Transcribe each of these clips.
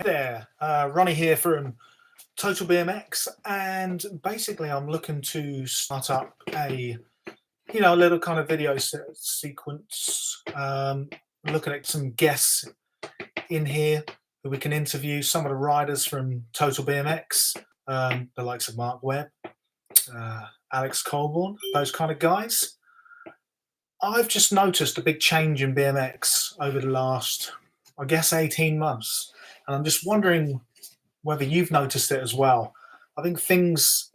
There, Ronnie here from Total BMX, and basically I'm looking to start up a little kind of video sequence, looking at some guests in here who we can interview, some of the riders from Total BMX, the likes of Mark Webb, Alex Colborne, those kind of guys. I've just noticed a big change in BMX over the last, I guess, 18 months. And I'm just wondering whether you've noticed it as well. I think things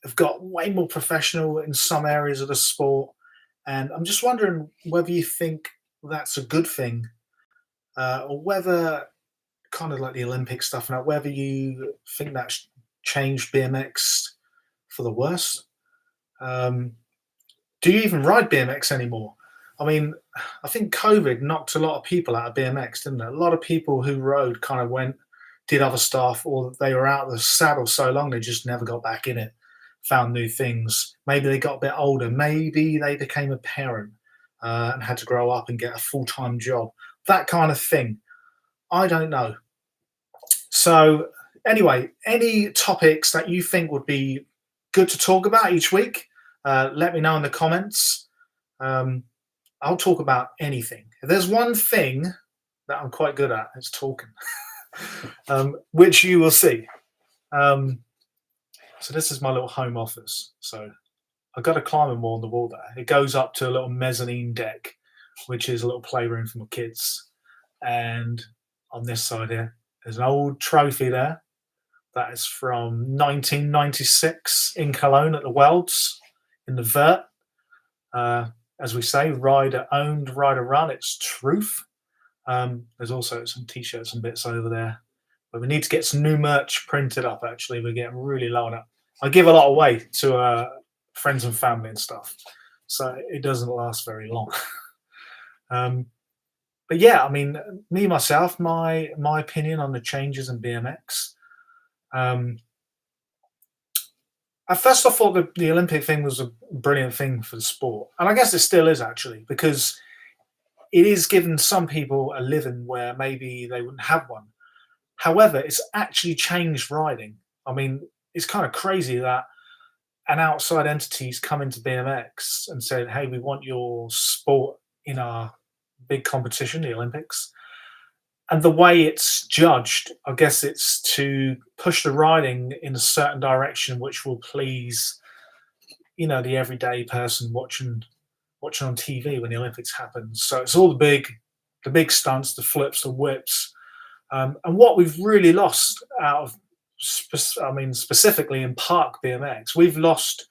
have got way more professional in some areas of the sport. And I'm just wondering whether you think that's a good thing, or whether, kind of like the Olympic stuff now, whether you think that's changed BMX for the worse. Do you even ride BMX anymore? I mean, I think COVID knocked a lot of people out of BMX, didn't it? A lot of people who rode kind of did other stuff, or they were out of the saddle so long they just never got back in it, found new things. Maybe they got a bit older. Maybe they became a parent and had to grow up and get a full-time job. That kind of thing. I don't know. So anyway, any topics that you think would be good to talk about each week, let me know in the comments. I'll talk about anything. If there's one thing that I'm quite good at, it's talking, which you will see. So this is my little home office. So I've got a climbing wall on the wall there. It goes up to a little mezzanine deck, which is a little playroom for my kids. And on this side here, there's an old trophy there. That is from 1996 in Cologne at the Welds in the Vert. As we say, rider owned, rider run. It's truth. There's also some t-shirts and bits over there. But we need to get some new merch printed up, actually. We're getting really low on it. I give a lot away to friends and family and stuff. So it doesn't last very long. But yeah, I mean, me, myself, my opinion on the changes in BMX. At first I thought that the Olympic thing was a brilliant thing for the sport. And I guess it still is, actually, because it is giving some people a living where maybe they wouldn't have one. However, it's actually changed riding. I mean, it's kind of crazy that an outside entity's come into BMX and said, hey, we want your sport in our big competition, the Olympics. And the way it's judged, I guess it's to push the riding in a certain direction, which will please, the everyday person watching on TV when the Olympics happens. So it's all the big stunts, the flips, the whips, and what we've really lost out of, specifically in park BMX, we've lost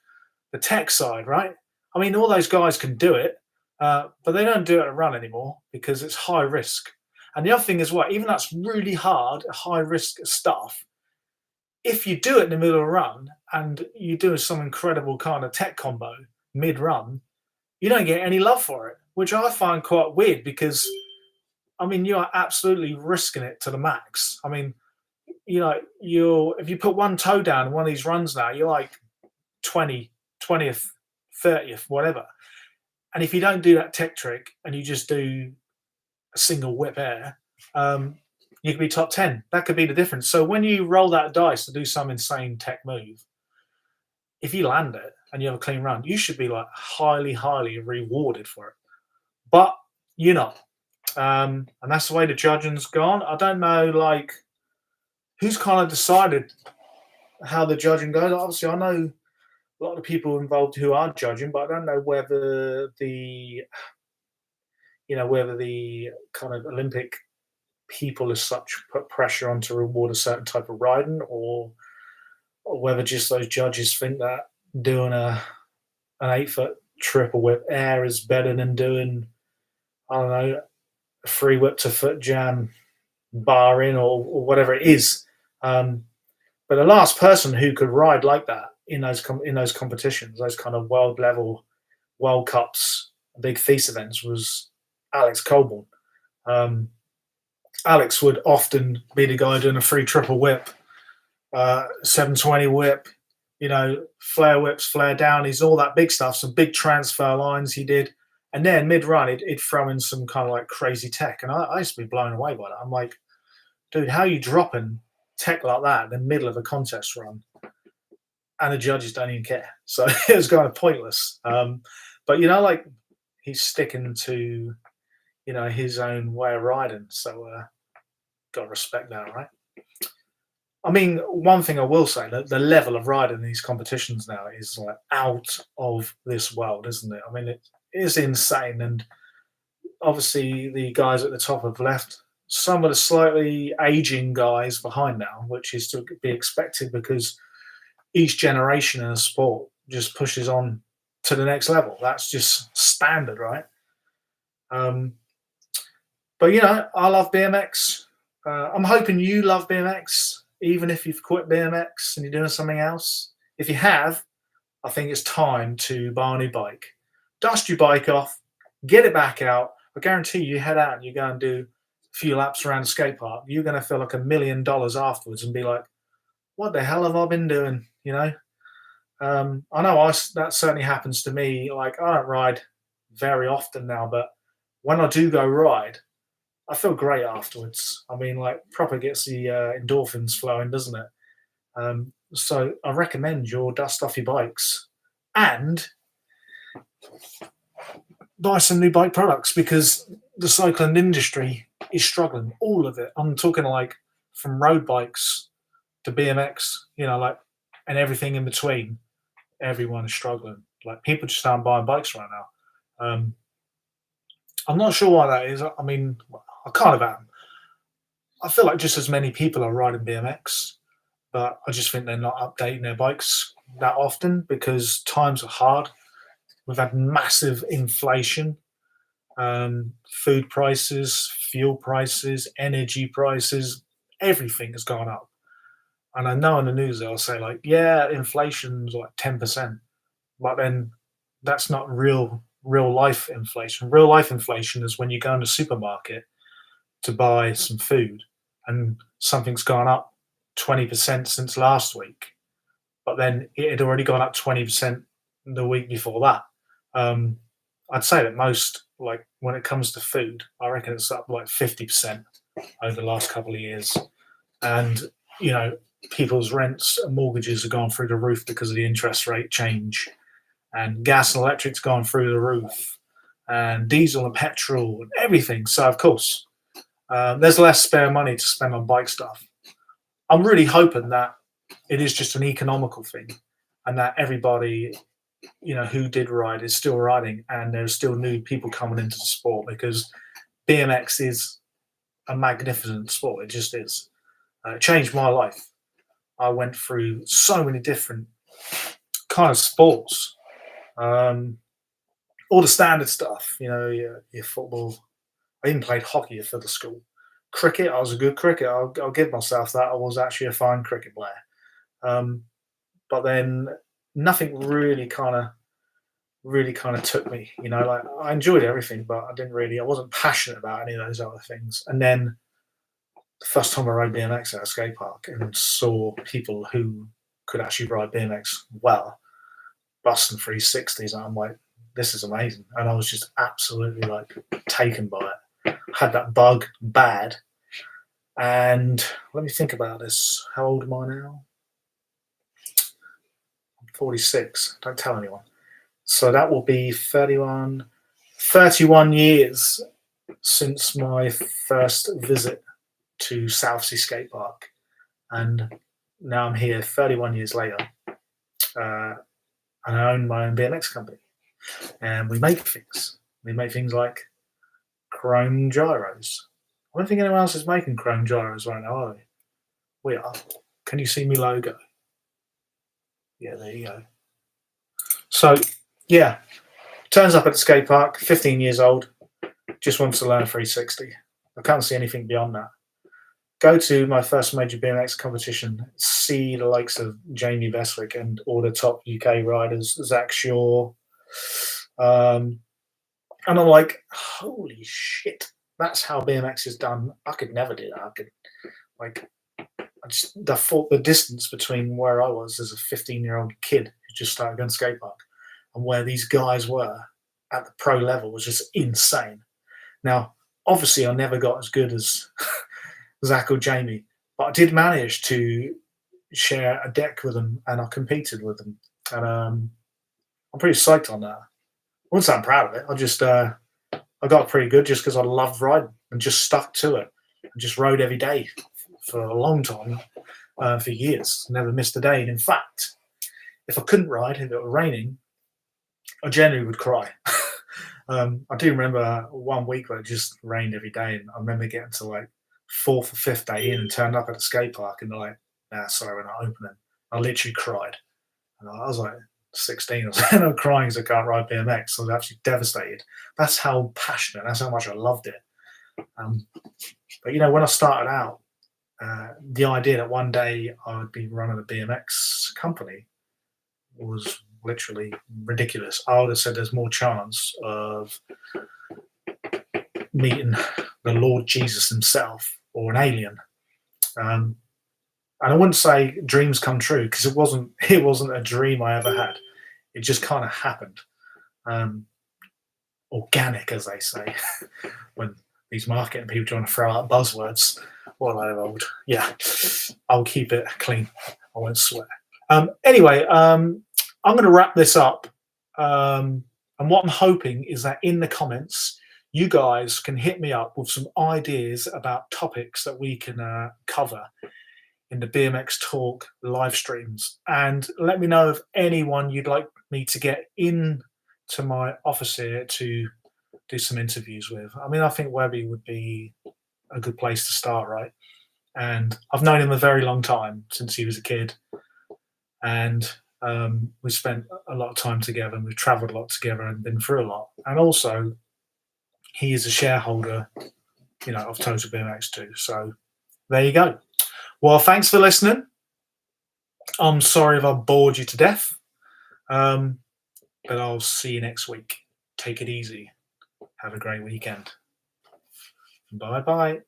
the tech side, right? I mean, all those guys can do it, but they don't do it at run anymore because it's high risk. And the other thing is even that's really hard, high risk stuff, if you do it in the middle of a run and you do some incredible kind of tech combo mid-run, you don't get any love for it, which I find quite weird because, I mean, you are absolutely risking it to the max. I mean, if you put one toe down in one of these runs now, you're like 20th, 30th, whatever. And if you don't do that tech trick and you just do a single whip air, you could be top 10. That could be the difference. So when you roll that dice to do some insane tech move, if you land it and you have a clean run, you should be like highly, highly rewarded for it. But you're not. And that's the way the judging's gone. I don't know, who's kind of decided how the judging goes. Obviously, I know a lot of people involved who are judging, but I don't know whether the kind of Olympic people as such put pressure on to reward a certain type of riding, or whether just those judges think that doing an 8-foot triple whip air is better than doing, I don't know, a free whip to foot jam bar in or whatever it is. But the last person who could ride like that in those competitions, those kind of world level World Cups, big feast events, was Alex Colborne. Alex would often be the guy doing a free triple whip, 720 whip, flare whips, flare downies, all that big stuff, some big transfer lines he did. And then mid-run, he'd throw in some kind of like crazy tech. And I used to be blown away by that. I'm like, dude, how are you dropping tech like that in the middle of a contest run? And the judges don't even care. So it was kind of pointless. But like he's sticking to his own way of riding. So got to respect that, right? I mean, one thing I will say that the level of riding in these competitions now is like out of this world, isn't it? I mean, it is insane, and obviously the guys at the top have left. Some of the slightly aging guys behind now, which is to be expected because each generation in a sport just pushes on to the next level. That's just standard, right? Um, but I love BMX. I'm hoping you love BMX, even if you've quit BMX and you're doing something else. If you have, I think it's time to buy a new bike. Dust your bike off, get it back out. I guarantee you head out and you go and do a few laps around the skate park. You're going to feel like $1 million afterwards and be like, what the hell have I been doing? I know that certainly happens to me. Like, I don't ride very often now, but when I do go ride, I feel great afterwards. I mean, like, proper gets the endorphins flowing, doesn't it? So I recommend your dust off your bikes and buy some new bike products because the cycling industry is struggling. All of it. I'm talking like from road bikes to BMX, and everything in between. Everyone is struggling. Like, people just aren't buying bikes right now. I'm not sure why that is. I mean, I kind of am. I feel like just as many people are riding BMX, but I just think they're not updating their bikes that often because times are hard. We've had massive inflation, food prices, fuel prices, energy prices, everything has gone up. And I know in the news they'll say like, yeah, inflation's like 10%, but then that's not real life inflation. Real life inflation is when you go in the supermarket to buy some food and something's gone up 20% since last week, but then it had already gone up 20% the week before that. I'd say that most, like when it comes to food, I reckon it's up like 50% over the last couple of years. And, people's rents and mortgages have gone through the roof because of the interest rate change. And gas and electric's gone through the roof. And diesel and petrol and everything. So, of course, there's less spare money to spend on bike stuff. I'm really hoping that it is just an economical thing and that everybody who did ride is still riding and there's still new people coming into the sport because BMX is a magnificent sport. It just is. It changed my life. I went through so many different kind of sports. All the standard stuff, your football. I even played hockey for the school. Cricket, I was a good cricketer. I'll give myself that. I was actually a fine cricket player. But then nothing really kind of took me, like I enjoyed everything, but I wasn't passionate about any of those other things. And then the first time I rode BMX at a skate park and saw people who could actually ride BMX well, busting 360s, and I'm like, this is amazing. And I was just absolutely like taken by it. Had that bug bad. And let me think about this. How old am I now? I'm 46. Don't tell anyone. So that will be 31 years since my first visit to Southsea Skate Park. And now I'm here 31 years later. And I own my own BMX company. And we make things. We make things like chrome gyros. I don't think anyone else is making chrome gyros right now, are they? We are. Can you see me logo? Yeah, there you go. So, yeah, turns up at the skate park, 15 years old, just wants to learn a 360. I can't see anything beyond that. Go to my first major BMX competition, see the likes of Jamie Beswick and all the top UK riders, Zach Shaw. And I'm like, holy shit, that's how BMX is done. I could never do that. The distance between where I was as a 15-year-old kid who just started going skate park and where these guys were at the pro level was just insane. Now, obviously, I never got as good as Zach or Jamie, but I did manage to share a deck with them, and I competed with them, and I'm pretty psyched on that. I wouldn't say I'm proud of it. I got pretty good just because I loved riding and just stuck to it and just rode every day for a long time, for years. Never missed a day. And in fact, if I couldn't ride, if it were raining, I generally would cry. I do remember one week where it just rained every day, and I remember getting to like fourth or fifth day in and turned up at a skate park, and they're like, "Nah, sorry, we're not opening." I literally cried, and I was like 16 or something, I'm crying because I can't ride BMX. I was absolutely devastated. That's how passionate. That's how much I loved it. Um, but when I started out, the idea that one day I'd be running a BMX company was literally ridiculous. I would have said there's more chance of meeting the Lord Jesus himself or an alien. And I wouldn't say dreams come true because it wasn't. It wasn't a dream I ever had. It just kind of happened, organic, as they say. When these marketing people trying to throw out buzzwords, what a load of old. Yeah, I'll keep it clean. I won't swear. Anyway, I'm going to wrap this up. And what I'm hoping is that in the comments, you guys can hit me up with some ideas about topics that we can cover in the BMX Talk live streams. And let me know if anyone you'd like me to get into my office here to do some interviews with. I mean, I think Webby would be a good place to start, right? And I've known him a very long time, since he was a kid. And we spent a lot of time together, and we've traveled a lot together and been through a lot. And also, he is a shareholder, of Total BMX too. So there you go. Well, thanks for listening. I'm sorry if I bored you to death, but I'll see you next week. Take it easy. Have a great weekend. Bye-bye.